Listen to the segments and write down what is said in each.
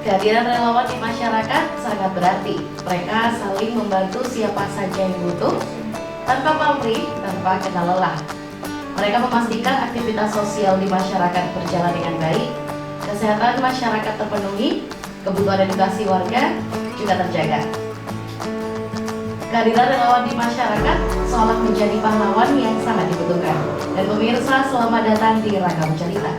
Kehadiran relawan di masyarakat sangat berarti. Mereka saling membantu siapa saja yang butuh, tanpa pamrih, tanpa kenal lelah. Mereka memastikan aktivitas sosial di masyarakat berjalan dengan baik, kesehatan masyarakat terpenuhi, kebutuhan edukasi warga juga terjaga. Kehadiran relawan di masyarakat seolah menjadi pahlawan yang sangat dibutuhkan. Dan pemirsa, selamat datang di Ragam Cerita.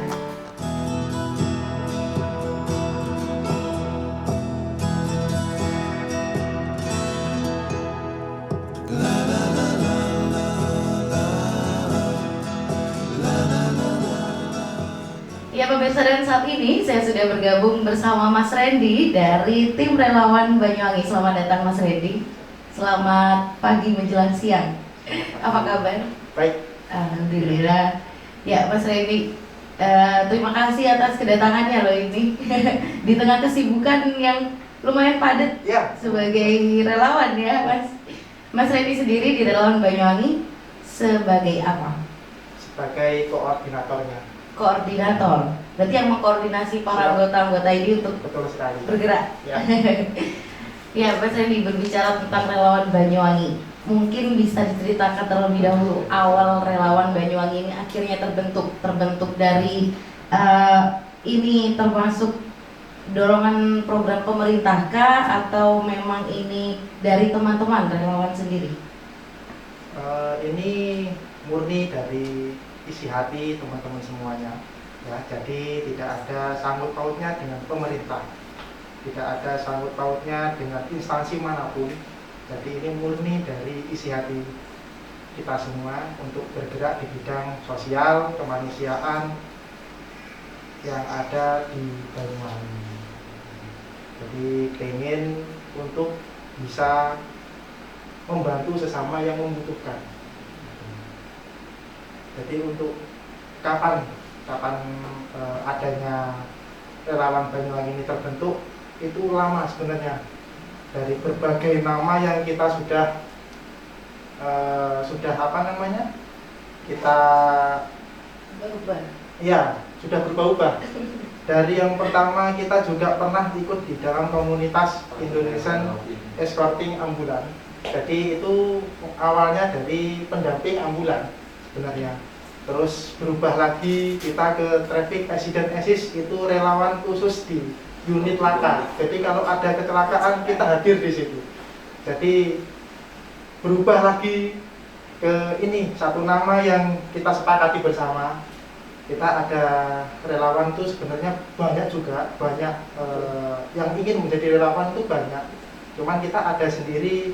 Ya pemirsa, dan saat ini saya sudah bergabung bersama Mas Randy dari tim relawan Banyuwangi. Selamat datang Mas Randy. Selamat pagi menjelang siang. Apa kabar? Baik. Alhamdulillah. Ya Mas Randy, terima kasih atas kedatangannya loh ini di tengah kesibukan yang lumayan padat Ya. sebagai relawan ya Mas. Mas Randy sendiri di relawan Banyuwangi sebagai apa? Sebagai koordinatornya. Koordinator, berarti yang mengkoordinasi para anggota-anggota ini untuk Betul sekali. bergerak. Ya. Ya, Mas Randy, berbicara tentang relawan Banyuwangi, mungkin bisa diceritakan terlebih dahulu awal relawan Banyuwangi ini akhirnya terbentuk dari ini termasuk dorongan program pemerintah kah, atau memang ini dari teman-teman relawan sendiri? Ini murni dari isi hati teman-teman semuanya. Ya, jadi tidak ada sangkut pautnya dengan pemerintah, tidak ada sangkut pautnya dengan instansi manapun. Jadi ini murni dari isi hati kita semua untuk bergerak di bidang sosial kemanusiaan yang ada di Banyuwangi. Jadi pengen untuk bisa membantu sesama yang membutuhkan. Jadi untuk kapan adanya relawan Banyuwangi ini terbentuk itu lama sebenarnya, dari berbagai nama yang kita sudah kita Berubah. ya sudah berubah-ubah. Dari yang pertama kita juga pernah ikut di dalam komunitas Indonesian Escorting Ambulan. Jadi itu awalnya dari pendamping ambulan sebenarnya. Terus berubah lagi kita ke Traffic Accident Assist, itu relawan khusus di unit laka. Jadi kalau ada kecelakaan kita hadir di situ. Jadi berubah lagi ke ini, satu nama yang kita sepakati bersama. Kita ada relawan itu sebenarnya banyak juga, yang ingin menjadi relawan itu banyak. Cuman kita ada sendiri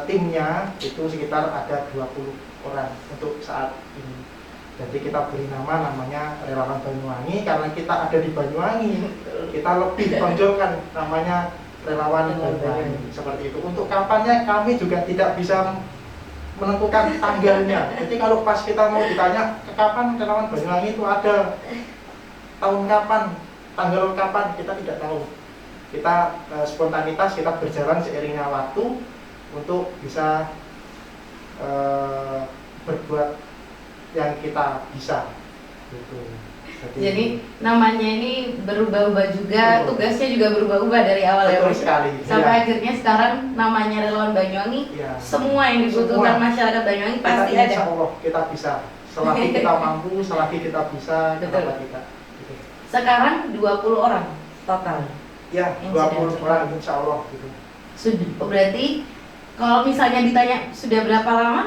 timnya itu sekitar ada 20 orang untuk saat ini. Jadi kita beri namanya relawan Banyuwangi karena kita ada di Banyuwangi. Kita lebih tonjolkan namanya relawan Banyuwangi seperti itu. Untuk kapannya kami juga tidak bisa menentukan tanggalnya. Jadi kalau pas kita mau ditanya kapan relawan Banyuwangi itu ada, tahun kapan, tanggal kapan, kita tidak tahu. Kita spontanitas, kita berjalan seiringnya waktu untuk bisa berbuat yang kita bisa gitu. Jadi namanya ini berubah-ubah juga, Betul. tugasnya juga berubah-ubah dari awal ya Betul Mas? sekali. Sampai Ya. akhirnya sekarang namanya relawan Banyuwangi, Ya. semua yang dibutuhkan Semua. masyarakat Banyuwangi pasti Kita, ada. insya Allah kita bisa. Selagi kita mampu, selagi kita bisa, kenapa tidak? Gitu. Sekarang 20 orang total. Ya, Yang 20 sudah orang insya Allah gitu. Sudah. Berarti kalau misalnya ditanya sudah berapa lama?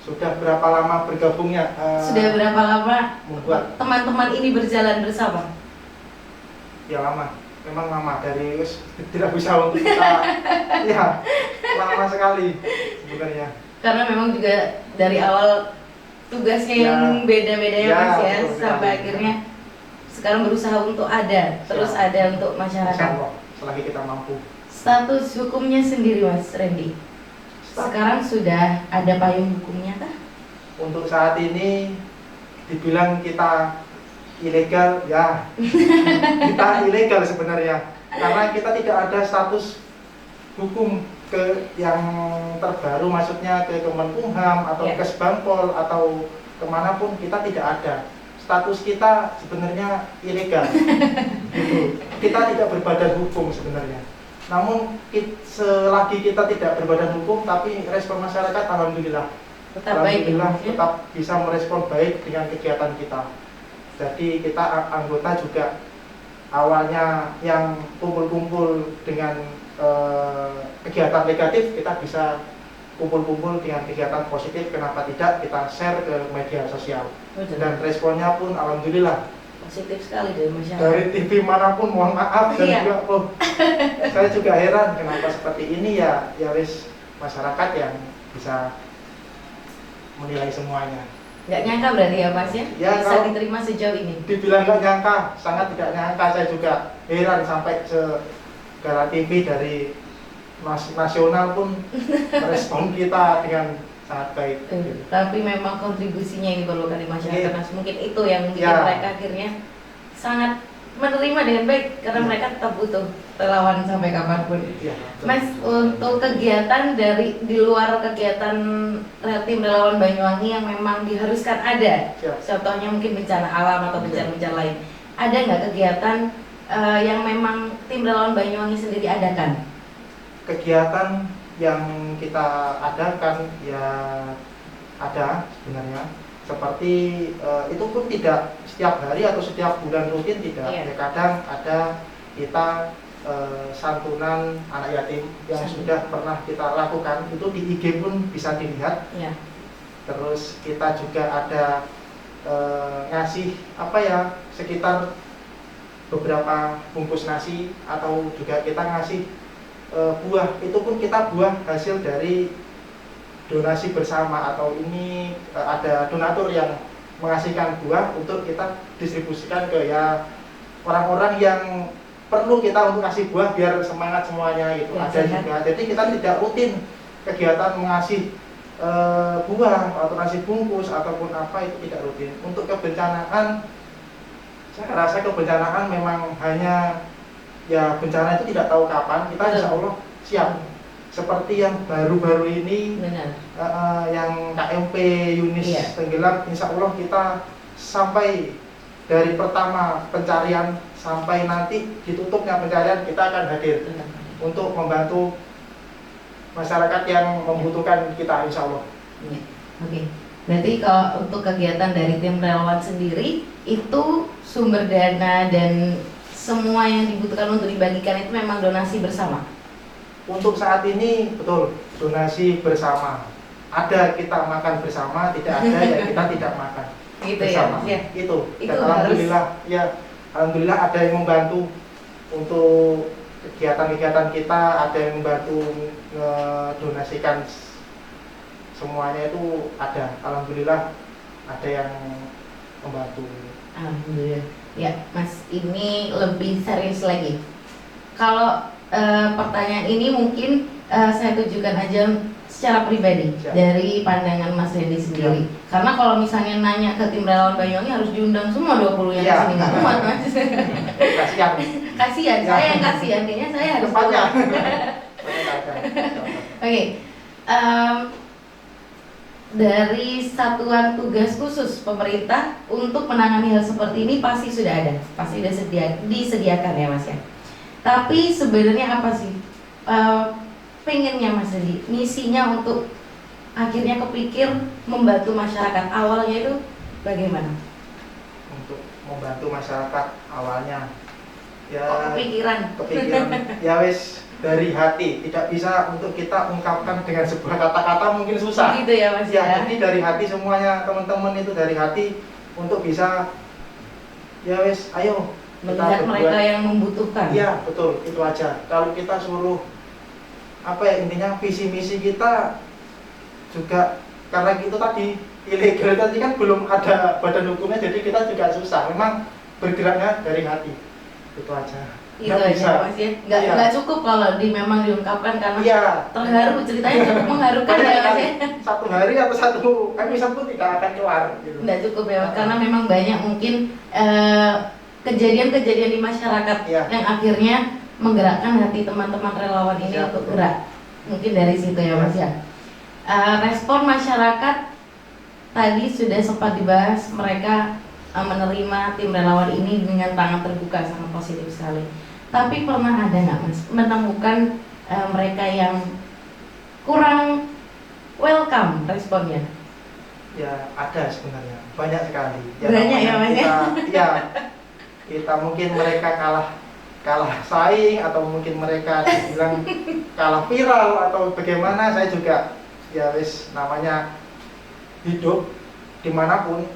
Sudah berapa lama bergabungnya? Sudah berapa lama membuat teman-teman ini berjalan bersama? Ya lama, memang lama, dari tidak bisa untuk kita ya lama sekali sebenarnya. Karena memang juga dari awal tugasnya Ya. yang beda-beda ya Mas ya, betul sampai sekali. akhirnya sekarang berusaha untuk ada, terus Ya. ada untuk Insya masyarakat. Allah, selagi kita mampu. Status hukumnya sendiri Mas Randy, sekarang sudah ada payung hukumnya kah? Untuk saat ini dibilang kita ilegal, ya kita ilegal sebenarnya, karena kita tidak ada status hukum ke yang terbaru, maksudnya ke Kemenkumham atau Ya. Kesbangpol atau kemanapun, kita tidak ada. Status kita sebenarnya ilegal gitu. kita tidak berbadan hukum sebenarnya. Namun selagi kita tidak berbadan hukum, tapi respon masyarakat alhamdulillah alhamdulillah tetap bisa merespon baik dengan kegiatan kita. Jadi kita anggota juga awalnya yang kumpul-kumpul dengan kegiatan negatif, kita bisa kumpul-kumpul dengan kegiatan positif. Kenapa tidak kita share ke media sosial? Dan responnya pun alhamdulillah positif sekali dari masyarakat. Dari TV manapun, mohon maaf, dan juga saya juga heran kenapa seperti ini ya wis masyarakat yang bisa menilai semuanya. Nggak nyangka berarti ya Mas ya? Bisa diterima sejauh ini? Dibilang nggak nyangka, sangat tidak nyangka. Saya juga heran sampai segala TV dari nasional pun merespon kita dengan sangat baik. Tapi memang kontribusinya yang diperlukan di masyarakat, Mas. Mungkin itu yang bikin mereka akhirnya sangat menerima dengan baik karena mereka tetap butuh relawan sampai kapanpun. Mas, untuk kegiatan di luar kegiatan tim relawan Banyuwangi yang memang diharuskan ada, contohnya mungkin bencana alam atau bencana-bencana lain, ada nggak kegiatan yang memang tim relawan Banyuwangi sendiri adakan? Kegiatan yang kita adakan ya ada sebenarnya, seperti itu pun tidak setiap hari atau setiap bulan rutin, tidak. Ya, kadang ada kita santunan anak yatim yang sudah pernah kita lakukan, itu di IG pun bisa dilihat. Terus kita juga ada ngasih sekitar beberapa bungkus nasi, atau juga kita ngasih buah. Itu pun kita buah hasil dari donasi bersama, atau ini ada donatur yang mengasihkan buah untuk kita distribusikan ke orang-orang yang perlu kita untuk kasih buah biar semangat semuanya gitu. Ada juga. Jadi kita tidak rutin kegiatan mengasih buah atau nasi bungkus ataupun apa, itu tidak rutin. Untuk kebencanaan, saya rasa kebencanaan memang hanya bencana itu tidak tahu kapan, kita insya Allah siap. Seperti yang baru-baru ini, yang KMP Yunis tenggelam, insya Allah kita sampai dari pertama pencarian sampai nanti ditutupnya pencarian, kita akan hadir untuk membantu masyarakat yang membutuhkan kita, insya Allah. Oke. Berarti kalau untuk kegiatan dari tim relawan sendiri, itu sumber dana dan semua yang dibutuhkan untuk dibagikan itu memang donasi bersama? Untuk saat ini betul, donasi bersama. Ada kita makan bersama, tidak ada ya kita tidak makan gitu bersama. Itu. Dan alhamdulillah alhamdulillah ada yang membantu untuk kegiatan-kegiatan kita, ada yang membantu donasikan semuanya, itu ada. Alhamdulillah ada yang membantu. Alhamdulillah. Ya, Mas, ini lebih serius lagi. Kalau pertanyaan ini mungkin saya tujukan aja secara pribadi dari pandangan Mas Randy sendiri. Karena kalau misalnya nanya ke tim relawan Banyuwangi harus diundang semua 20 yang kesini, nggak kuat Mas. Kasihan, saya yang kasihan, kayaknya saya harus pulang. Oke. Dari satuan tugas khusus pemerintah untuk menangani hal seperti ini pasti sudah ada, pasti sudah disediakan ya Mas ya. Tapi sebenarnya apa sih pengennya Mas Randy, misinya untuk akhirnya kepikir membantu masyarakat, awalnya itu bagaimana? Untuk membantu masyarakat awalnya kepikiran ya wis dari hati, tidak bisa untuk kita ungkapkan dengan sebuah kata-kata, mungkin susah gitu ya Mas ya. Jadi dari hati semuanya, teman-teman itu dari hati untuk bisa ya wis ayo melihat mereka yang membutuhkan. Iya betul, itu aja. Kalau kita suruh intinya visi misi kita juga, karena itu tadi ilegal tadi kan belum ada badan hukumnya, jadi kita juga susah. Memang bergeraknya dari hati, itu aja. Itu aja Mas ya. Nggak cukup kalau memang diungkapkan karena terharu, ceritanya cukup mengharukan ya Mas ya. Satu hari atau satu episode pun tidak akan keluar gitu. Nggak cukup ya, karena memang banyak mungkin kejadian-kejadian di masyarakat yang akhirnya menggerakkan hati teman-teman relawan ini untuk gerak. Mungkin dari situ ya Mas ya. Respon masyarakat tadi sudah sempat dibahas, mereka menerima tim relawan ini dengan tangan terbuka, sangat positif sekali. Tapi pernah ada nggak Mas menemukan mereka yang kurang welcome responnya? Ya ada sebenarnya, banyak sekali. Banyak ya Mas ya? Kita mungkin mereka kalah saing, atau mungkin mereka dibilang kalah viral atau bagaimana. Saya juga ya wis, namanya hidup dimanapun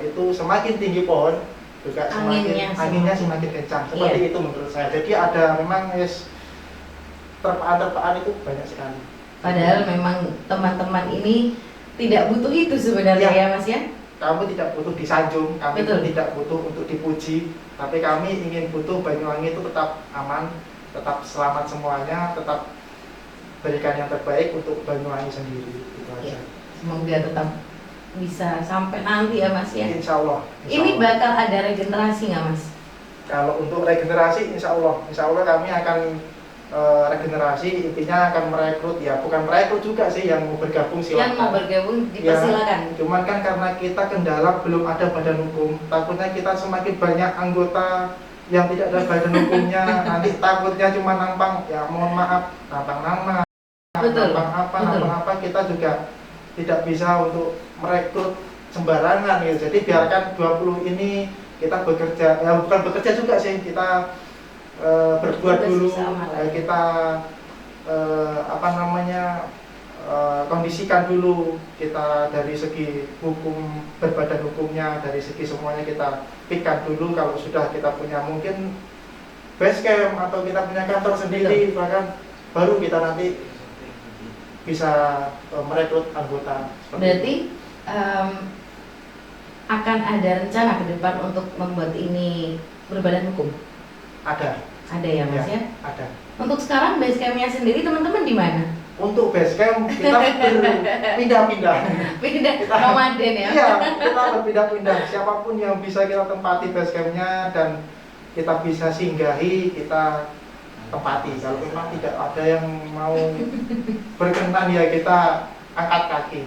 itu semakin tinggi pohon juga anginnya semakin kencang, seperti itu menurut saya. Jadi ada memang terpaan itu banyak sekali. Padahal memang teman-teman ini tidak butuh itu sebenarnya ya Mas ya? Kamu tidak butuh disanjung, kami pun tidak butuh untuk dipuji, tapi kami ingin butuh Banyuwangi itu tetap aman, tetap selamat semuanya, tetap berikan yang terbaik untuk Banyuwangi sendiri. Itu aja. Semoga tetap bisa sampai nanti ya Mas ya. Insya Allah. Ini bakal ada regenerasi nggak Mas? Kalau untuk regenerasi, insya Allah kami akan regenerasi, intinya akan merekrut, ya bukan merekrut juga sih, yang mau bergabung silakan. Yang mau bergabung dipersilakan. Ya, cuman kan karena kita kendala belum ada badan hukum, takutnya kita semakin banyak anggota yang tidak ada badan hukumnya, nanti takutnya cuma nampang, ya mohon maaf, nampang nama, nampang apa, kita juga tidak bisa untuk merekrut sembarangan ya. Jadi biarkan 20 ini kita bekerja, ya bukan bekerja juga sih, kita berbuat dulu, kita kondisikan dulu, kita dari segi hukum, berbadan hukumnya, dari segi semuanya kita pikan dulu. Kalau sudah kita punya mungkin base camp atau kita punya kantor sendiri, bahkan baru kita nanti bisa merekrut anggota. Berarti akan ada rencana ke depan untuk membuat ini berbadan hukum? Ada ya Mas ya? Ada. Untuk sekarang base campnya sendiri teman-teman di mana? Untuk base camp kita berpindah-pindah. Nomaden ya? Iya, kita berpindah-pindah. Siapapun yang bisa kita tempati base campnya dan kita bisa singgahi, kita tempati. Kalau memang tidak ada yang mau berkenan, ya kita angkat kaki.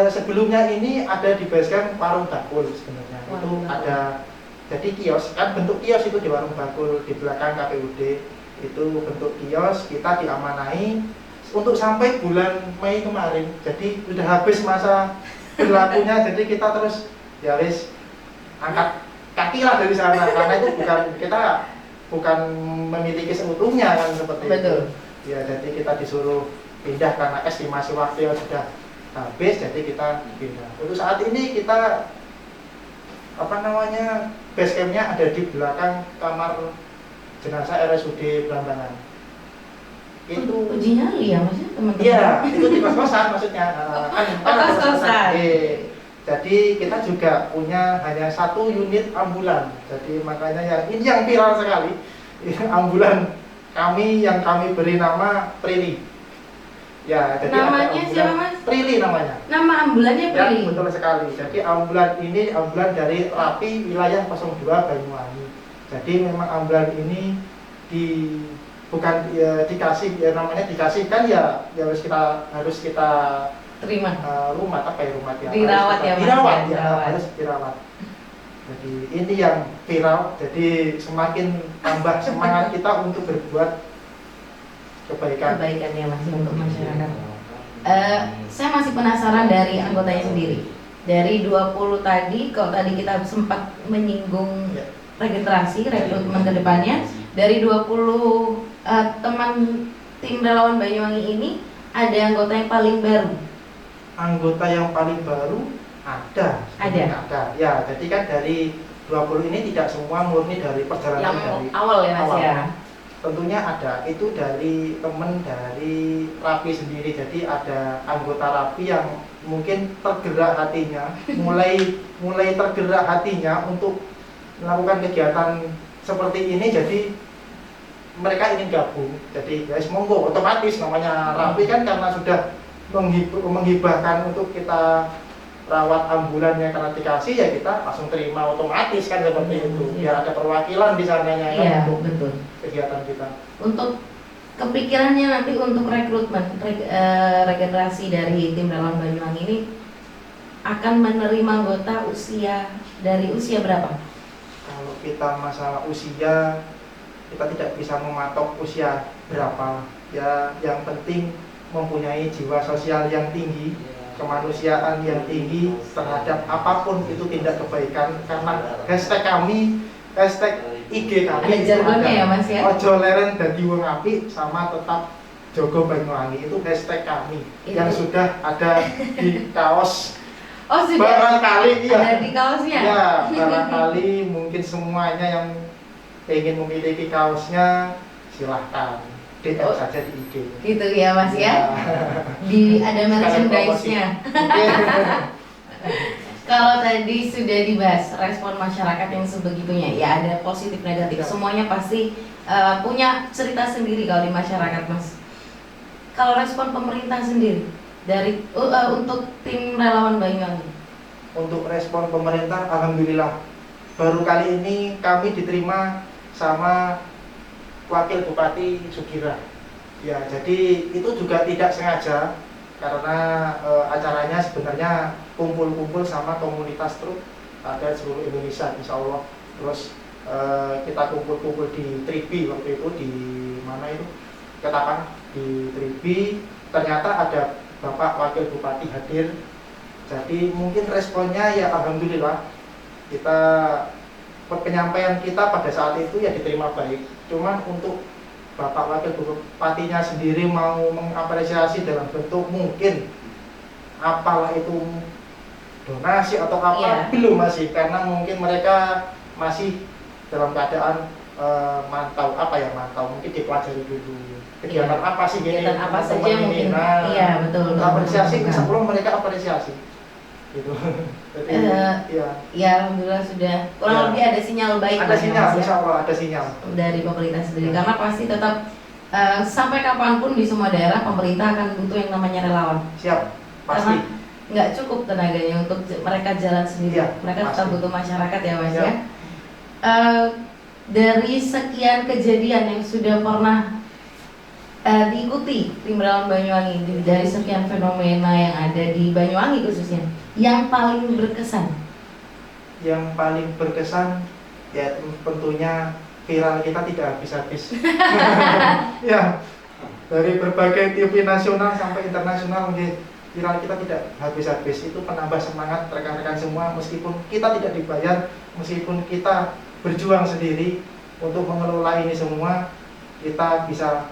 Sebelumnya ini ada di base camp Warung Bakul sebenarnya. Itu ada. Jadi kios, kan bentuk kios itu di Warung Bakul, di belakang KPUD itu bentuk kios, kita diamanai untuk sampai bulan Mei kemarin. Jadi sudah habis masa berlakunya, jadi kita terus ya wis angkat kaki lah dari sana, karena itu kita bukan memiliki seutuhnya kan, seperti Betul. itu. Ya, jadi kita disuruh pindah karena estimasi waktu yang sudah habis, jadi kita pindah. Untuk saat ini kita base campnya ada di belakang kamar jenazah RSUD Belambangan. Itu uji nyali ya Mas ya, teman-teman? Iya, itu di kos-kosan maksudnya. Kos-kosan. Jadi kita juga punya hanya 1 unit ambulan. Jadi makanya ya ini yang viral sekali. Ambulan kami yang kami beri nama Prilly. Ya, jadi namanya siapa Mas? Prilly namanya. Nama ambulannya Prilly? Ya, betul sekali. Jadi ambulan ini ambulan dari Rapi wilayah 02 Banyuwangi. Jadi memang ambulan ini dikasih, ya namanya dikasihkan, ya harus kita terima. Dirawat ya Mas. Harus dirawat. Jadi ini yang viral. Jadi semakin tambah semangat kita untuk berbuat kebaikan ya Mas untuk masyarakat. Saya masih penasaran dari anggotanya sendiri. Dari 20 tadi, kalau tadi kita sempat menyinggung regenerasi, rekrutmen ke depannya, dari 20 teman tim relawan Banyuwangi ini, ada anggota yang paling baru? Anggota yang paling baru ada. Ya, jadi kan dari 20 ini tidak semua murni dari perjalanan yang dari awal ya Mas ya? Tentunya ada, itu dari teman dari Rapi sendiri. Jadi ada anggota Rapi yang mungkin tergerak hatinya, mulai tergerak hatinya untuk melakukan kegiatan seperti ini. Jadi mereka ingin gabung. Jadi guys, monggo, otomatis namanya Rapi kan karena sudah menghibahkan untuk kita rawat ambulannya karena dikasih, ya kita langsung terima otomatis kan, seperti itu. Biar ada perwakilan di sananya ya, untuk betul. Kegiatan kita. Untuk kepikirannya nanti untuk rekrutmen regenerasi dari tim relawan Banyuwangi ini akan menerima anggota dari usia berapa? Kalau kita masalah usia, kita tidak bisa mematok usia berapa. Ya, yang penting mempunyai jiwa sosial yang tinggi, kemanusiaan yang tinggi terhadap apapun itu tindak kebaikan. Karena hashtag kami, hashtag IG kami Ada jargonnya ya Mas ya? ojo leren dadi wong apik sama tetap jogo Banyuwangi, itu hashtag kami yang sudah ada di kaos. Oh sudah Barangkali ada di kaosnya? Ya, barangkali mungkin semuanya yang ingin memiliki kaosnya silahkan DM saja di IG. Gitu ya Mas ya? Ada merchandise-nya. Kalau tadi sudah dibahas respon masyarakat yang sebegitunya, ya ada positif negatif, semuanya pasti punya cerita sendiri kalau di masyarakat Mas. Kalau respon pemerintah sendiri dari untuk tim relawan Banyuwangi? Untuk respon pemerintah, alhamdulillah baru kali ini kami diterima sama Wakil Bupati Sugira. Ya, jadi itu juga tidak sengaja karena acaranya sebenarnya kumpul-kumpul sama komunitas truk ada seluruh Indonesia, insya Allah. Terus kita kumpul-kumpul di Tribi waktu itu, di mana itu? Ketapang, di Tribi. Ternyata ada Bapak Wakil Bupati hadir. Jadi mungkin responnya ya alhamdulillah, kita penyampaian kita pada saat itu ya diterima baik. Cuman untuk Bapak Wakil Bupatinya sendiri mau mengapresiasi dalam bentuk mungkin apalah itu donasi atau apa, belum masih, karena mungkin mereka masih dalam keadaan mantau mungkin dipelajari dulu kegiatan apa sih gini, kegiatan apa saja mungkin. Nah, iya betul, apresiasi sebelum mereka apresiasi gitu. Jadi ya alhamdulillah sudah kurang lebih ada sinyal baik, ada sinyal, insya Allah ada sinyal dari pemerintah sendiri, karena pasti tetap sampai kapanpun di semua daerah pemerintah akan butuh yang namanya relawan. Siap, pasti. Karena nggak cukup tenaganya untuk mereka jalan sendiri, mereka tetap butuh masyarakat ya Mas ya. Dari sekian kejadian yang sudah pernah diikuti tim relawan Banyuwangi, dari sekian fenomena yang ada di Banyuwangi khususnya, yang paling berkesan? Yang paling berkesan ya tentunya viral kita tidak habis-habis. Ya, dari berbagai TV nasional sampai internasional, viral kita tidak habis-habis. Itu penambah semangat rekan-rekan semua, meskipun kita tidak dibayar, meskipun kita berjuang sendiri untuk mengelola ini semua, kita bisa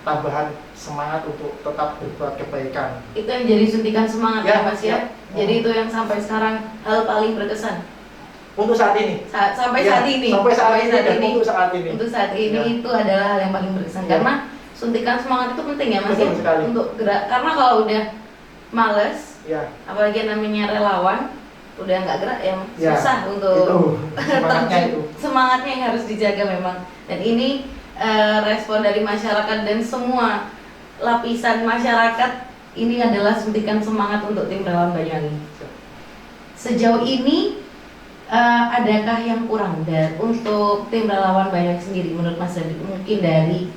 tambahan semangat untuk tetap berbuat kebaikan. Itu yang jadi suntikan semangat ya Mas ya. Jadi itu yang sampai sekarang hal paling berkesan untuk saat ini. Sampai saat ini. Untuk saat ini itu adalah hal yang paling berkesan karena suntikan semangat itu penting ya Mas ya. Untuk gerak, karena kalau udah males, apalagi namanya relawan, udah nggak gerak ya susah untuk semangatnya yang harus dijaga memang. Dan ini respon dari masyarakat dan semua lapisan masyarakat ini adalah suntikan semangat untuk tim relawan Banyuwangi. Sejauh ini adakah yang kurang untuk tim relawan Banyuwangi sendiri menurut Mas Dadi? Mungkin dari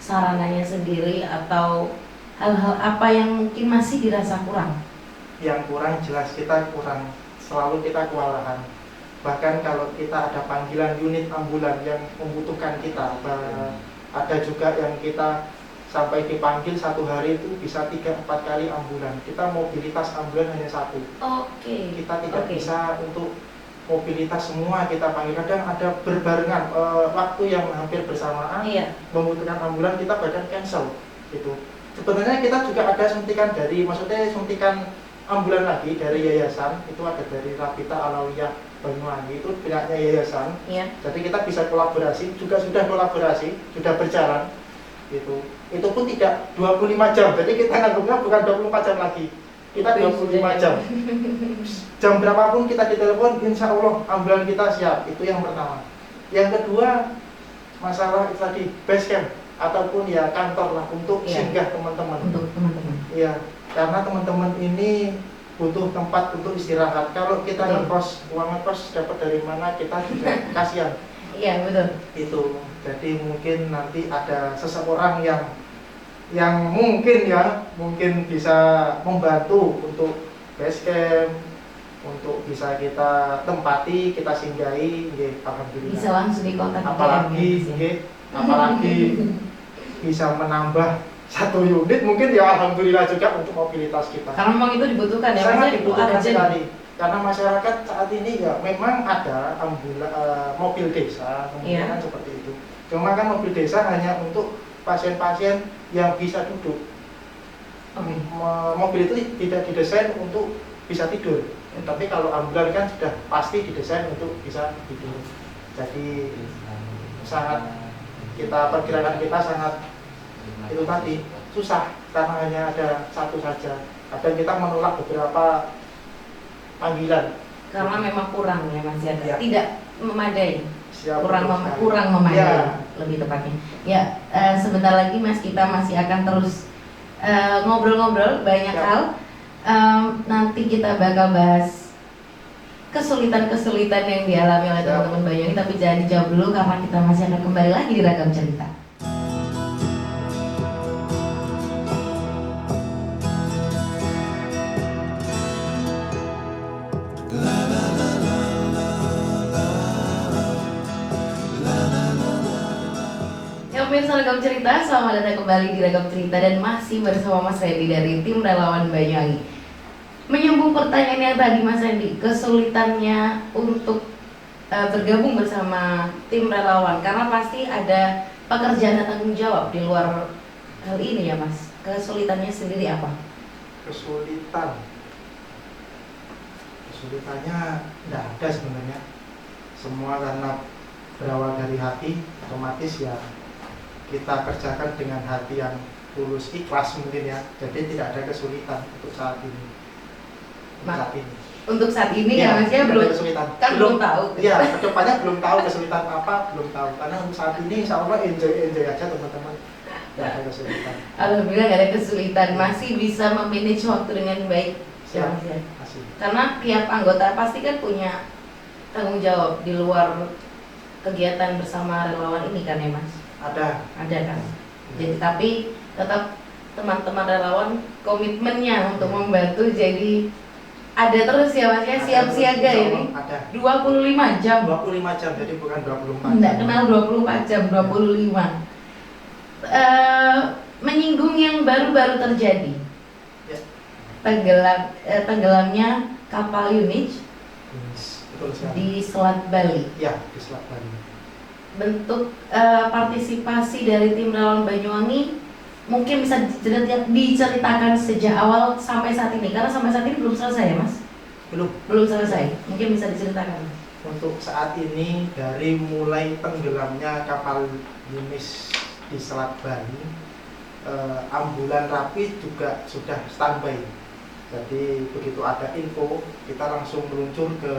sarananya sendiri atau hal-hal apa yang mungkin masih dirasa kurang? Yang kurang jelas kita kurang, selalu kita kewalahan. Bahkan kalau kita ada panggilan unit ambulan yang membutuhkan kita, ada juga yang kita sampai dipanggil satu hari itu bisa 3-4 kali ambulan. Kita mobilitas ambulan hanya satu. Kita tidak bisa untuk mobilitas semua kita panggil. Kadang ada berbarengan waktu yang hampir bersamaan, membutuhkan ambulan, kita bahkan cancel gitu. Sebenarnya kita juga ada suntikan suntikan ambulan lagi dari yayasan, itu ada dari Rabita Alawiyah Banyuwangi, itu punyanya yayasan. Jadi kita bisa kolaborasi, juga sudah kolaborasi, sudah berjalan gitu. Itu pun tidak 25 jam, jadi kita nganggapnya bukan 24 jam lagi, kita 25 jam. Jam berapapun kita ditelepon, insya Allah ambulan kita siap. Itu yang pertama. Yang kedua, masalah itu tadi base camp ataupun ya kantor lah untuk singgah teman-teman. Untuk teman-teman. Iya, karena teman-teman ini butuh tempat untuk istirahat. Kalau kita ngekos, uang ngekos dapat dari mana, kita juga kasihan. Iya betul. Itu. Jadi mungkin nanti ada seseorang yang mungkin bisa membantu untuk base camp, untuk bisa kita tempati, kita singgahi, nggih, alhamdulillah. Bisa langsung dikontak Apalagi nggih, apalagi bisa menambah 1 unit mungkin ya alhamdulillah juga untuk mobilitas kita. Karena memang itu dibutuhkan ya, Sangat maksudnya dibutuhkan urgent. sekali. Karena masyarakat saat ini ya memang ada mobil desa, Iya. kan seperti itu. Cuma kan mobil desa hanya untuk pasien-pasien yang bisa duduk. Oke. Mobil itu tidak didesain untuk bisa tidur. Tapi kalau ambulan kan sudah pasti didesain untuk bisa tidur. Jadi sangat kita perkirakan kita sangat itu tadi susah karena hanya ada satu saja. Kadang kita menolak beberapa panggilan Karena memang kurang ya Mas ya, Ya. tidak memadai. siap kurang betul sekali. kurang memadai Ya. lebih tepatnya. Ya, sebentar lagi Mas kita masih akan terus ngobrol-ngobrol banyak Ya. hal. Nanti kita bakal bahas kesulitan-kesulitan yang dialami oleh Ya. teman-teman Banyuwangi, tapi jangan dijawab dulu karena kita masih akan kembali lagi di Ragam Cerita. Ya pemirsa Ragam Cerita, selamat datang kembali di Ragam Cerita dan masih bersama Mas Randy dari tim Relawan Banyuwangi. Menyambung pertanyaan yang tadi Mas Randy, kesulitannya untuk bergabung bersama tim relawan karena pasti ada pekerjaan dan tanggung jawab di luar hal ini ya Mas. Kesulitannya sendiri apa? Kesulitannya tidak ada sebenarnya. Semua karena berawal dari hati, otomatis ya kita kerjakan dengan hati yang tulus, ikhlas mungkin ya. Jadi tidak ada kesulitan untuk saat ini. Untuk saat ini Ya, ya Mas ya tidak belum ada kesulitan. kan belum tahu. Iya, kedepannya belum tahu kesulitan apa, belum tahu. Karena untuk saat ini insya Allah enjoy aja teman-teman. Tidak ada kesulitan. Alhamdulillah gak ada kesulitan, masih bisa memanage waktu dengan baik ya Siap. Mas ya. Masih. Karena tiap anggota pasti kan punya tanggung jawab di luar kegiatan bersama relawan ini kan ya Mas. Ada. Kan. Jadi tapi tetap teman-teman relawan komitmennya untuk membantu jadi ada terus ya Mas ya, siap siaga Insya ini. Allah ada. 25 jam. 25 jam, jadi bukan 24 jam. Enggak kenal 24 jam, 25. Menyinggung yang baru-baru terjadi. Ya. Tenggelamnya kapal Yunij Betul sekali. di Selat Bali. Ya, di Selat Bali. Bentuk partisipasi dari tim relawan Banyuwangi mungkin bisa diceritakan sejak awal sampai saat ini, karena sampai saat ini belum selesai ya Mas? Belum selesai, mungkin bisa diceritakan. Untuk saat ini dari mulai tenggelamnya kapal Yunis di Selat Bali, ambulan Rapi juga sudah standby. Jadi begitu ada info kita langsung meluncur ke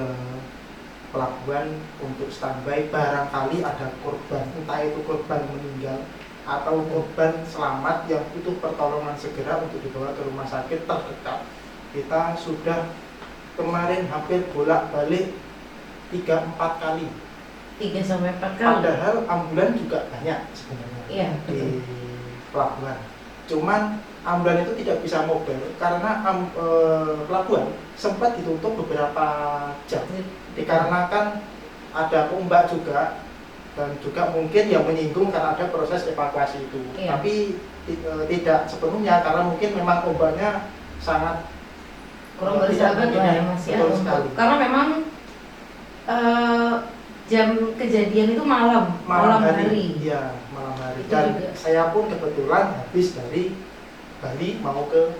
pelabuhan untuk standby. Barangkali ada korban, entah itu korban meninggal atau korban selamat yang butuh pertolongan segera untuk dibawa ke rumah sakit terdekat. Kita sudah kemarin hampir bolak-balik 3-4 kali. 3-4 kali. Padahal ambulan juga banyak sebenarnya Iya, di betul. pelabuhan. Cuman ambulan itu tidak bisa mobile karena pelabuhan sempat ditutup beberapa jam. Dikarenakan ada ombak juga dan juga mungkin yang menyinggung karena ada proses evakuasi itu. Iya. Tapi tidak sepenuhnya karena mungkin memang ombaknya sangat Kurang bersahabat lah ya Mas ya. Betul sekali. Karena memang jam kejadian itu malam hari. Iya, malam hari. Itu Dan juga. saya pun kebetulan habis dari Bali mau ke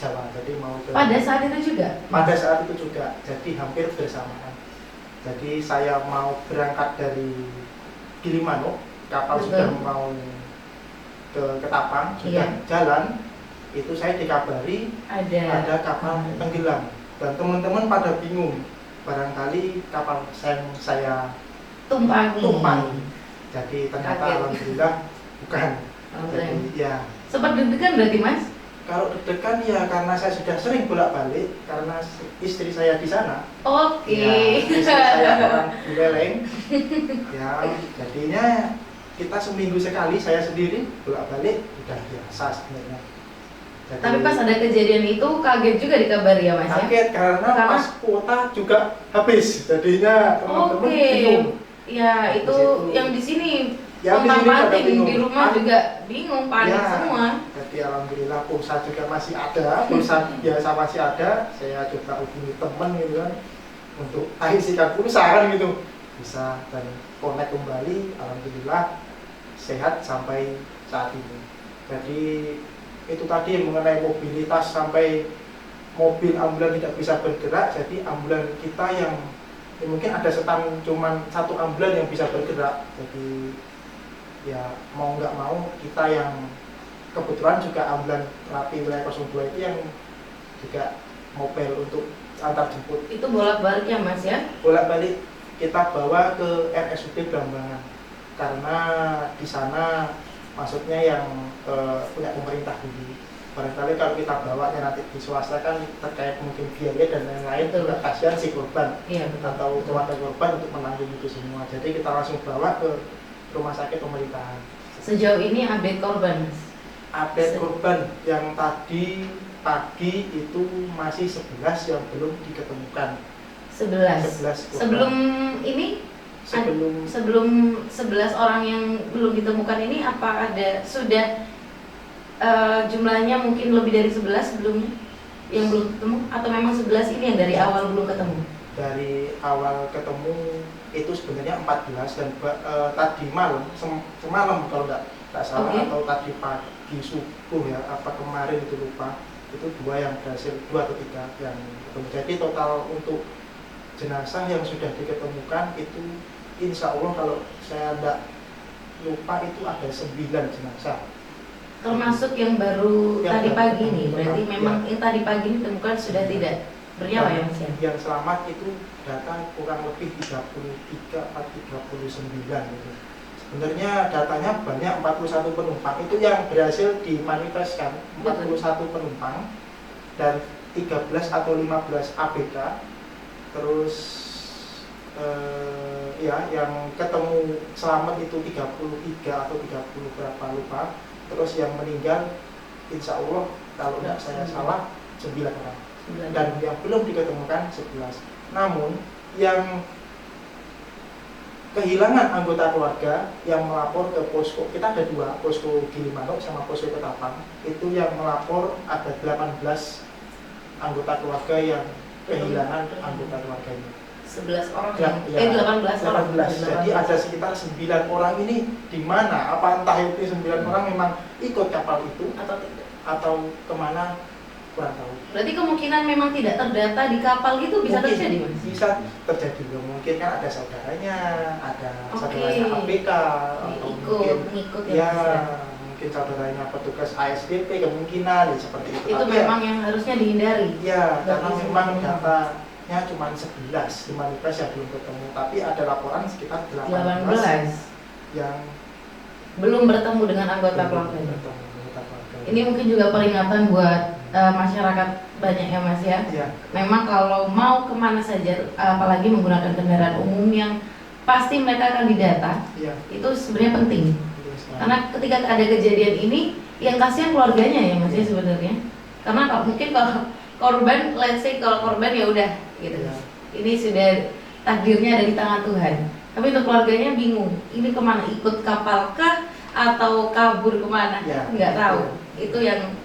Jawa. Jadi mau ke Pada saat itu juga. pada saat itu juga. Jadi hampir bersamaan. Jadi saya mau berangkat dari Gilimanuk, kapal Betul. sudah mau ke Ketapang, sudah Iya. jalan. Itu saya dikabari ada kapal tenggelam dan teman-teman pada bingung. Barangkali kapal yang saya tumpangi. Jadi ternyata Kaget. alhamdulillah bukan. Alhamdulillah. Jadi ya Sempat deg-degan berarti Mas? kalau deg-degan ya karena saya sudah sering bolak-balik karena istri saya di sana. Oke. Ya, istri saya orang Buleleng. Ya, jadinya kita seminggu sekali saya sendiri bolak-balik udah biasa sebenarnya. Jadi, Tapi pas ada kejadian itu kaget juga dikabari ya Mas ya? kaget karena pas kuota juga habis, jadinya teman-teman bingung. Ya itu Di situ. yang di sini Yang di sini pada kontak-panting, bingung. di rumah juga bingung, panik Ya, semua. jadi alhamdulillah pulsa juga masih ada, pulsa biasa masih ada. Saya coba hubungi teman gitu kan untuk isikan pulsa kan gitu, bisa dan connect kembali. Alhamdulillah sehat sampai saat ini. Jadi itu tadi mengenai mobilitas, sampai mobil ambulan tidak bisa bergerak, jadi ambulan kita yang ya mungkin ada cuman satu ambulan yang bisa bergerak. Jadi ya mau nggak mau kita yang kebetulan juga ambulan terapi wilayah 02 itu yang juga mobile untuk antar jemput. Itu bolak-balik ya Mas ya? Bolak-balik kita bawa ke RSUD Blambangan karena di sana maksudnya yang punya pemerintah dulu. Barangkali kalau kita bawanya nanti di swasta kan terkait mungkin biaya dan lain-lain, juga kasihan si korban atau keluarga korban untuk menanggung itu semua. Jadi kita langsung bawa ke rumah sakit pemerintahan. Sejauh ini update korban Mas? Update korban yang tadi pagi itu masih 11 yang belum diketemukan. 11. Sebelum ini? Sebelum 11 orang yang belum ditemukan ini, apa ada sudah jumlahnya mungkin lebih dari 11 sebelumnya yang belum ketemu, atau memang 11 ini yang dari awal belum ketemu? Dari awal ketemu itu sebenarnya 14 dan tadi malam semalam kalau nggak salah, atau tadi pagi subuh ya, apa kemarin itu lupa, itu 2 yang berhasil, 2 atau 3 yang ketemu. Jadi total untuk jenazah yang sudah diketemukan itu insya Allah kalau saya nggak lupa itu ada 9 jenazah. Termasuk yang baru yang tadi pagi ini, ini, berarti memang yang tadi pagi ini ditemukan sudah tidak bernyawa ya Mas ya? Yang selamat itu data kurang lebih 33 atau 39 gitu. Sebenarnya datanya banyak, 41 penumpang itu yang berhasil dimanifestkan, 41 penumpang dan 13 atau 15 ABK. Terus ya yang ketemu selamat itu 33 atau 30 berapa lupa. Terus yang meninggal insya Allah kalau tidak saya salah 9 orang. Dan yang belum diketemukan 11. Namun yang kehilangan anggota keluarga yang melapor ke posko, kita ada 2, posko Gilimanuk sama posko Ketapang. Itu yang melapor ada 18 anggota keluarga yang kehilangan anggota keluarganya. 11 orang ya, yang 18 orang. 18. Jadi ada sekitar 9 orang ini di mana? Apa entah itu 9 orang memang ikut kapal itu atau tidak? Atau kemana? Kurang tahu. Berarti kemungkinan memang tidak terdata di kapal itu bisa mungkin, terjadi Mas? Bisa terjadi. Mungkin kan ada saudaranya, ada saudaranya ABK, atau mengikut ya mungkin saudaranya petugas ASDP, kemungkinan ya, seperti itu. Itu tapi memang yang harusnya dihindari. Ya, karena memang datanya cuma 11, 15 yang belum ketemu, tapi ada laporan sekitar 18 yang belum bertemu dengan anggota keluarga. Ini mungkin juga peringatan buat masyarakat banyak ya Mas ya. Memang kalau mau kemana saja, apalagi menggunakan kendaraan umum yang pasti mereka akan didata, itu sebenarnya penting. Karena ketika ada kejadian ini, yang kasihan keluarganya ya Mas ya sebenarnya. Karena mungkin kalau korban, let's say kalau korban ya udah gitu. Ini sudah takdirnya ada di tangan Tuhan. Tapi untuk keluarganya bingung, ini kemana, ikut kapal kah atau kabur kemana? Nggak tahu. Itu yang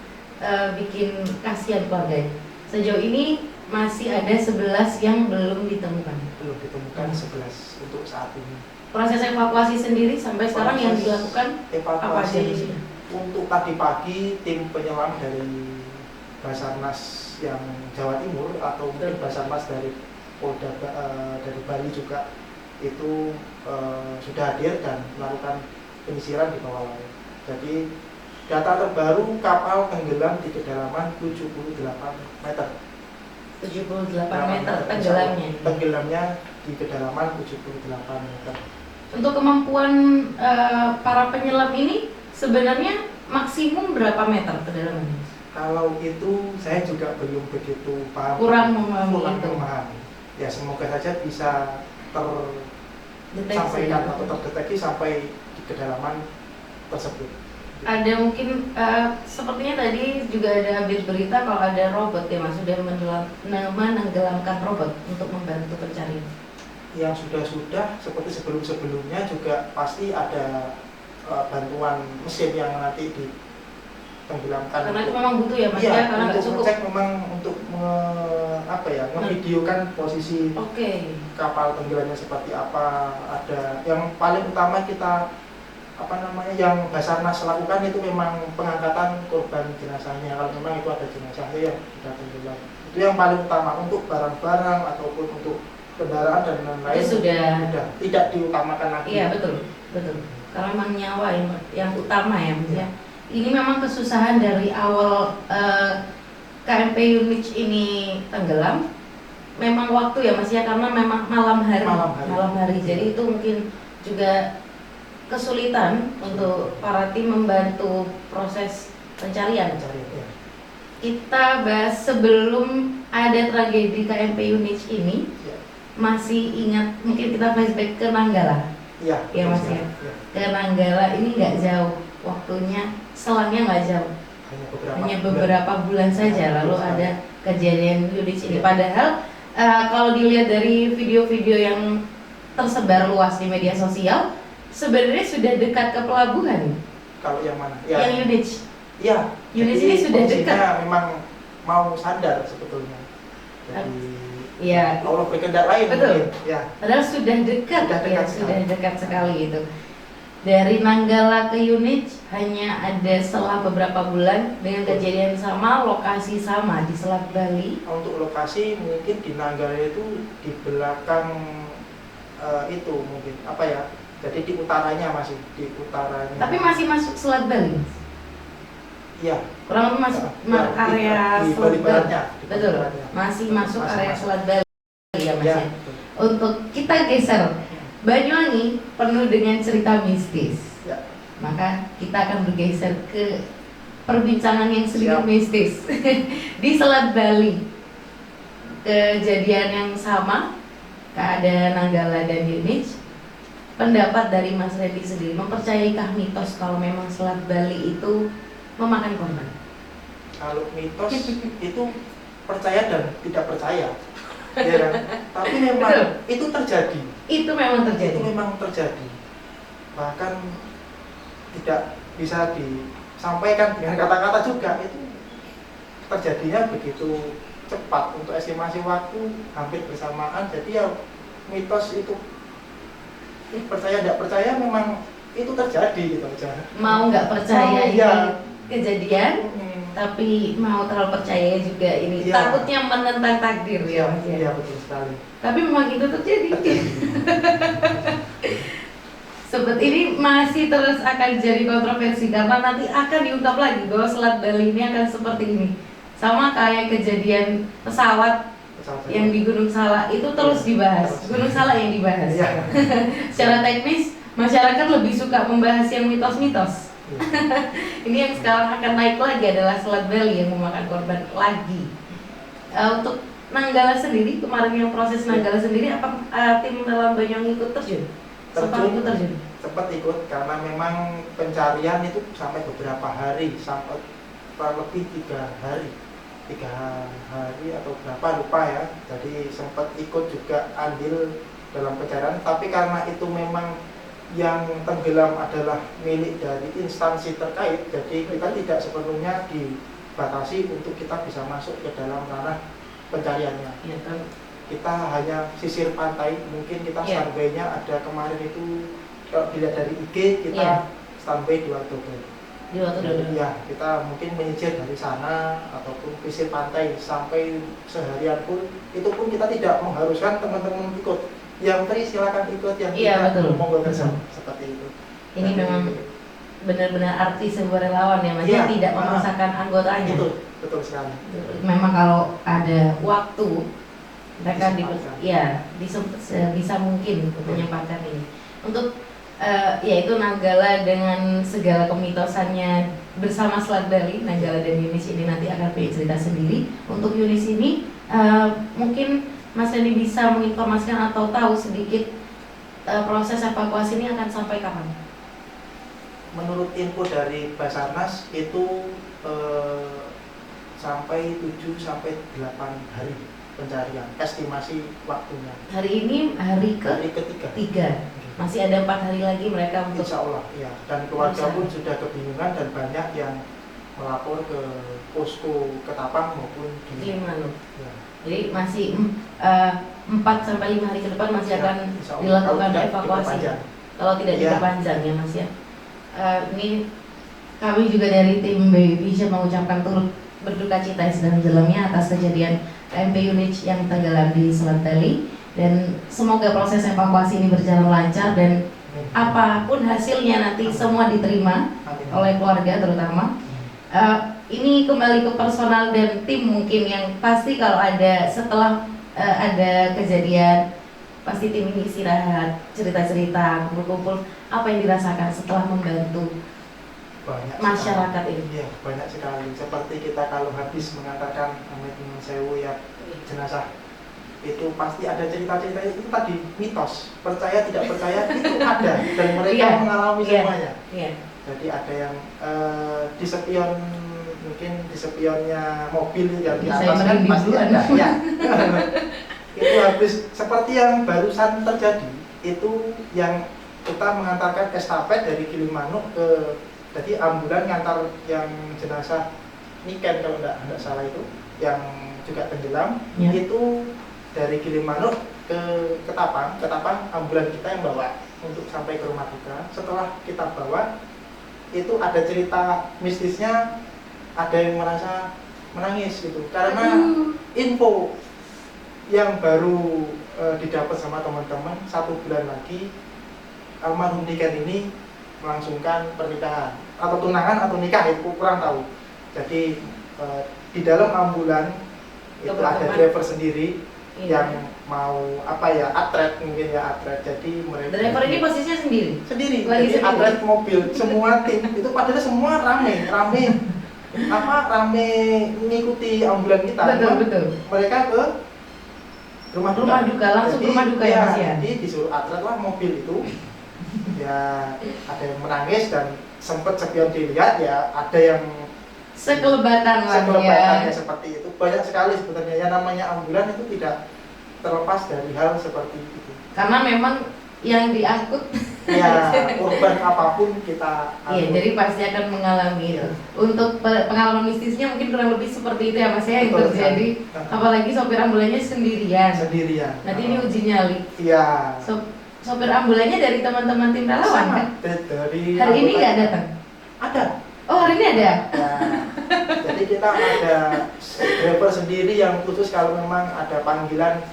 bikin kasihan keluarganya. Sejauh ini masih ada 11 yang belum ditemukan. Belum ditemukan 11 untuk saat ini. Proses evakuasi sendiri sampai sekarang yang dilakukan apa aja di sini? Untuk tadi pagi tim penyelam dari Basarnas yang Jawa Timur atau mungkin Basarnas dari Polda dari Bali juga itu sudah hadir dan melakukan penyisiran di bawah laut. Jadi data terbaru kapal tenggelam di kedalaman 78 meter. 78 meter tenggelamnya. Tenggelamnya di kedalaman 78 meter. Untuk kemampuan para penyelam ini sebenarnya maksimum berapa meter kedalamannya? Kalau itu saya juga belum begitu paham. Kurang memahami. Ya semoga saja bisa tersampaikan atau terdeteksi sampai di kedalaman tersebut. Ada mungkin sepertinya tadi juga ada update berita kalau ada robot ya Mas, sudah menenggelamkan robot untuk membantu pencarian. Yang sudah seperti sebelum-sebelumnya juga pasti ada bantuan mesin yang nanti ditenggelamkan. Karena itu memang butuh ya Mas Iya, ya, karena nggak untuk cukup. ngecek memang untuk ngevideokan posisi Oke. kapal tenggelamnya seperti apa. Ada yang paling utama kita yang Basarnas lakukan itu memang pengangkatan korban jenazahnya. Kalau memang itu ada jenazahnya yang sudah tenggelam, itu yang paling utama. Untuk barang-barang ataupun untuk kendaraan dan lain-lain Itu sudah tidak diutamakan lagi. Iya betul. Karena memang nyawa yang utama ya Mas ya. Ini memang kesusahan dari awal KMP Unich ini tenggelam. Memang waktu ya Mas ya, karena memang malam hari. Jadi itu mungkin juga kesulitan untuk para tim membantu proses pencarian. Ya. Kita bahas sebelum ada tragedi KMP Unich ini, Ya. masih ingat, mungkin kita flashback ke Nanggala. Iya. Ya Mas ya. Ke Nanggala ini nggak jauh waktunya, selangnya nggak jauh, hanya beberapa bulan saja lalu ada kejadian Unich ini. Padahal kalau dilihat dari video-video yang tersebar luas di media sosial, sebenarnya sudah dekat ke pelabuhan. Kalau yang mana? Ya. Yang Unich. Iya. Unich ini sudah dekat. Memang mau sadar sebetulnya. Jadi ya. Allah berkehendak lain. Betul. Mungkin. Ya. Padahal sudah dekat. Sudah dekat sekali itu. Dari Nanggala ke Unich hanya ada selang beberapa bulan dengan kejadian sama, lokasi sama di Selat Bali. Untuk lokasi mungkin di Nanggala itu di belakang itu mungkin jadi di utaranya masih di utaranya. Tapi masih masuk Selat Bali. Iya. Kurang lebih masuk area di Selat Bali. Betul. Masih masuk area Selat Bali ya Mas ya. Betul. Untuk kita geser, Banyuwangi penuh dengan cerita mistis. Ya. Maka kita akan bergeser ke perbincangan yang sedikit mistis di Selat Bali. Kejadian yang sama, keadaan Nanggala dan Unich. Pendapat dari Mas Randy sendiri, mempercayaikah mitos kalau memang Selat Bali itu memakan korban? Kalau mitos itu percaya dan tidak percaya, ya kan? Tapi memang Betul. itu terjadi. Itu memang terjadi. Bahkan tidak bisa disampaikan dengan kata-kata juga. Itu terjadinya begitu cepat, untuk estimasi waktu hampir bersamaan. Jadi ya mitos itu percaya tidak percaya memang itu terjadi gitu aja. Mau nggak percaya ini ya. kejadian, tapi mau terlalu percaya juga ini. Ya. Takutnya menentang takdir ya Mas ya. Iya betul sekali. Tapi memang itu terjadi. Sobat, ini masih terus akan jadi kontroversi karena nanti akan diungkap lagi bahwa Selat Bali ini akan seperti ini. Sama kayak kejadian pesawat yang di Gunung Salak itu terus dibahas. Gunung Salak yang dibahas. Ya. Secara teknis masyarakat lebih suka membahas yang mitos-mitos. Ya. Ini yang sekarang akan naik lagi adalah Selat Bali yang memakan korban lagi. Untuk Nanggala sendiri, kemarin yang proses Nanggala sendiri, apa tim dalam Banyuwangi ikut terjun? Sempat ikut karena memang pencarian itu sampai beberapa hari, sampai kurang lebih 3 hari atau berapa lupa ya. Jadi sempat ikut juga andil dalam pencarian, tapi karena itu memang yang tenggelam adalah milik dari instansi terkait, jadi kita tidak sepenuhnya dibatasi untuk kita bisa masuk ke dalam ranah pencariannya. Ya, kan? Kita hanya sisir pantai, mungkin kita standby-nya ada kemarin itu kalau dilihat dari IG kita standby di Watodo. Ya, kita mungkin menyisir dari sana ataupun sisir pantai sampai seharian pun, itu pun kita tidak mengharuskan teman-teman ikut. Yang tadi silakan ikut, yang tidak monggo bersama seperti itu. Ini memang benar-benar arti sebuah relawan ya Mas, tidak memaksakan anggotanya. Betul sekali. Memang kalau ada waktu mereka bisa mungkin menyempatkan ini untuk yaitu Nanggala dengan segala kemitosannya bersama Selat Bali. Nanggala dan Unich ini nanti akan punya cerita sendiri. Untuk Unich ini mungkin Mas Randy bisa menginformasikan atau tahu sedikit proses evakuasi ini akan sampai kapan? menurut info dari Basarnas itu sampai 7 sampai 8 hari pencarian, estimasi waktunya. Hari ini hari ketiga. Tiga. Masih ada 4 hari lagi mereka untuk. Insya Allah, ya. Dan keluarga pun sudah kebingungan dan banyak yang melapor ke posko Ketapang maupun Gilimanuk. Ya. Jadi masih 4 sampai 5 hari ke depan masih Ya, akan insya Allah. dilakukan Kalau evakuasi. diperpanjang. Kalau tidak Ya. diperpanjang ya Mas ya. Ini kami juga dari tim Baby Vision mengucapkan turut berduka cita sedalam-dalamnya atas kejadian KMP Unij yang tenggelam di Selat Bali, dan semoga proses evakuasi ini berjalan lancar dan apapun hasilnya nanti semua diterima Amin. oleh keluarga terutama. Ini kembali ke personal dan tim mungkin yang pasti kalau ada setelah ada kejadian pasti tim ini istirahat, cerita-cerita, kumpul-kumpul apa yang dirasakan setelah membantu Banyak masyarakat sekali. ini. Iya, banyak sekali. Seperti kita kalau habis mengantarkan Amit Nun Sewu yang jenazah, itu pasti ada cerita-cerita itu tadi mitos. Percaya tidak percaya itu ada dan mereka Iya, mengalami iya. semuanya. Iya. Jadi ada yang di spion, mungkin di spionnya mobil yang di Saya atas kan merinding pasti duluan. ada. Ya. Itu habis seperti yang barusan terjadi. Itu yang kita mengantarkan estafet dari Gilimanuk ke, jadi ambulan ngantar yang jenazah Niken kalau enggak salah itu yang juga tenggelam. Ya. Itu dari Gilimanuk ke Ketapang ambulan kita yang bawa untuk sampai ke rumah duka. Setelah kita bawa itu ada cerita mistisnya, ada yang merasa menangis gitu karena info yang baru didapat sama teman-teman 1 bulan lagi almarhum Niken ini melangsungkan pernikahan atau tunangan atau nikah, itu kurang tahu. Jadi di dalam ambulan itu ada driver sendiri yang mau atret mungkin ya atret. Jadi mereka Driver ini posisinya sendiri. Jadi atlet mobil semua tim itu padahal semua rame mengikuti ambulan kita. Betul. Mereka ke rumah duka langsung ke rumah duka ya Mas ya. Jadi disuruh atlet lah mobil itu. Ya ada yang menangis dan sempat spion dilihat, ya ada yang Sekelebatan lah sekelebatannya ya. seperti itu. Banyak sekali sebenarnya yang namanya ambulan itu tidak terlepas dari hal seperti itu. Karena memang yang diangkut Ya, korban apapun kita iya, jadi pasti akan mengalami itu. Untuk pengalaman mistisnya mungkin kurang lebih seperti itu ya Mas ya yang Betul, terjadi. Apalagi sopir ambulannya sendirian. Nanti ini uji nyali. Iya. Sopir ambulannya dari teman-teman tim relawan Sama. kan? Dari Hari ini nggak datang? Ada. Oh, hari ini ada? Ya. Jadi kita ada driver sendiri yang khusus kalau memang ada panggilan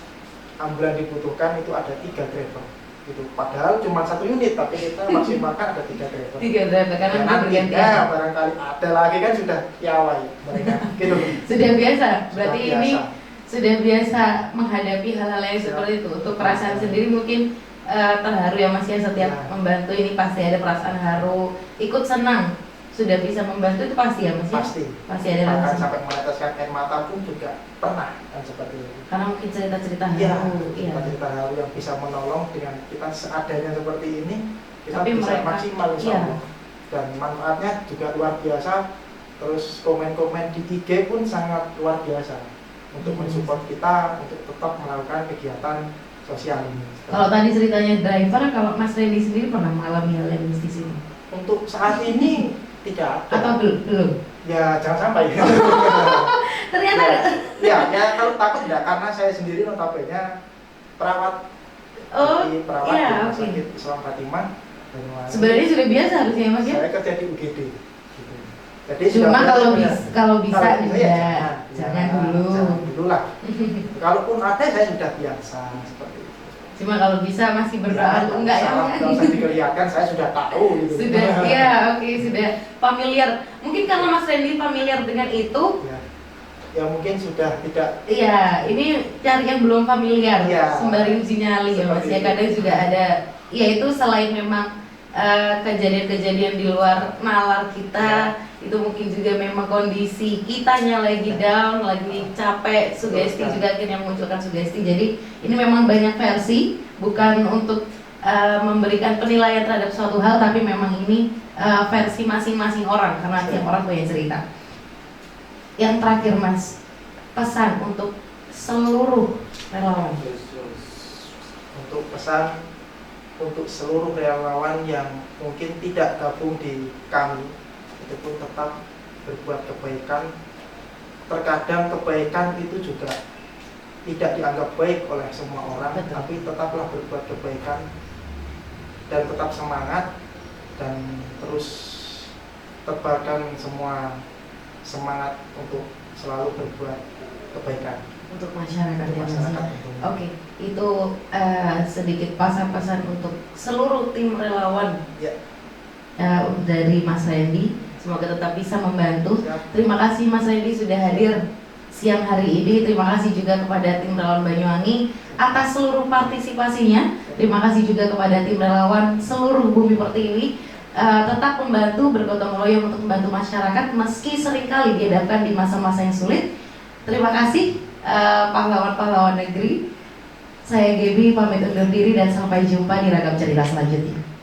ambulan dibutuhkan, itu ada 3 driver. Gitu. Padahal cuma 1 unit, tapi kita maksimalkan ada 3 driver. 3 driver karena Ya, nanti bergantian. ya, barangkali ada lagi kan sudah piawai mereka. Gitu. Sudah biasa. Berarti Sudah ini biasa. sudah biasa menghadapi hal-hal yang seperti itu. Untuk perasaan sendiri mungkin terharu ya Mas ya, setiap Ya. membantu ini pasti ada perasaan haru, ikut senang sudah bisa membantu itu pasti ya Mas ya. Pasti ada Bahkan rasa. sampai meneteskan air mata pun juga pernah kan seperti itu. Karena mungkin cerita-cerita Iya, haru. Iya. cerita haru yang bisa menolong dengan kita seadanya seperti ini, kita Tapi bisa mereka- maksimal insya iya. Allah. Dan manfaatnya juga luar biasa. Terus komen-komen di IG pun sangat luar biasa untuk mensupport kita untuk tetap melakukan kegiatan sosial ini. Kalau tadi ceritanya driver, kalau Mas Randy sendiri pernah mengalami hal yang mistis ini? Untuk saat ini tidak ada. Atau belum? Ya jangan sampai. Ternyata ya kalau takut tidak, karena saya sendiri notabene perawat. Oh, Jadi perawat iya, di Rumah oke. Sakit Islam Fatimah Banyuwangi. sebenarnya sudah biasa harusnya ya Mas ya. Saya kerja di UGD. Gitu. Jadi Cuma sudah kalau biasa. bisa, kalau bisa Kalau tidak, ya jangan dulu. Jangan dulu lah. Kalaupun ada saya sudah biasa seperti itu. Cuma kalau bisa masih berdoa tuh enggak ya? Kalau usah dikelihatan, saya sudah tahu gitu. Sudah, ya oke, sudah familiar. Mungkin karena Mas Randy familiar dengan itu, Ya mungkin sudah tidak. iya ini cari yang belum familiar, Iya. sembari uji nyali ya Mas ya. Seperti itu. Kadang juga ada, ya itu selain memang kejadian-kejadian di luar nalar kita, itu mungkin juga memang kondisi kitanya lagi down, lagi capek, sugesti Betul. juga akhirnya memunculkan sugesti. Jadi ini memang banyak versi, bukan untuk memberikan penilaian terhadap suatu hal, tapi memang ini versi masing-masing orang karena tiap orang punya cerita. Yang terakhir Mas, pesan untuk seluruh relawan. Untuk pesan untuk seluruh relawan yang mungkin tidak gabung di kami, itu pun tetap berbuat kebaikan. Terkadang kebaikan itu juga tidak dianggap baik oleh semua orang. Betul. Tapi tetaplah berbuat kebaikan dan tetap semangat, dan terus tebarkan semua semangat untuk selalu berbuat kebaikan Untuk masyarakat untuk ya Mas. masyarakat. Oke, itu sedikit pesan-pesan untuk seluruh tim relawan Ya. Dari Mas Randy. Semoga tetap bisa membantu. Siap. Terima kasih Mas Randy sudah hadir siang hari ini. Terima kasih juga kepada tim relawan Banyuwangi atas seluruh partisipasinya. Terima kasih juga kepada tim relawan seluruh Bumi Pertiwi. Tetap membantu, bergotong royong untuk membantu masyarakat meski seringkali dihadapkan di masa-masa yang sulit. Terima kasih pahlawan-pahlawan negeri. Saya Gaby pamit undur diri dan sampai jumpa di ragam cerita selanjutnya.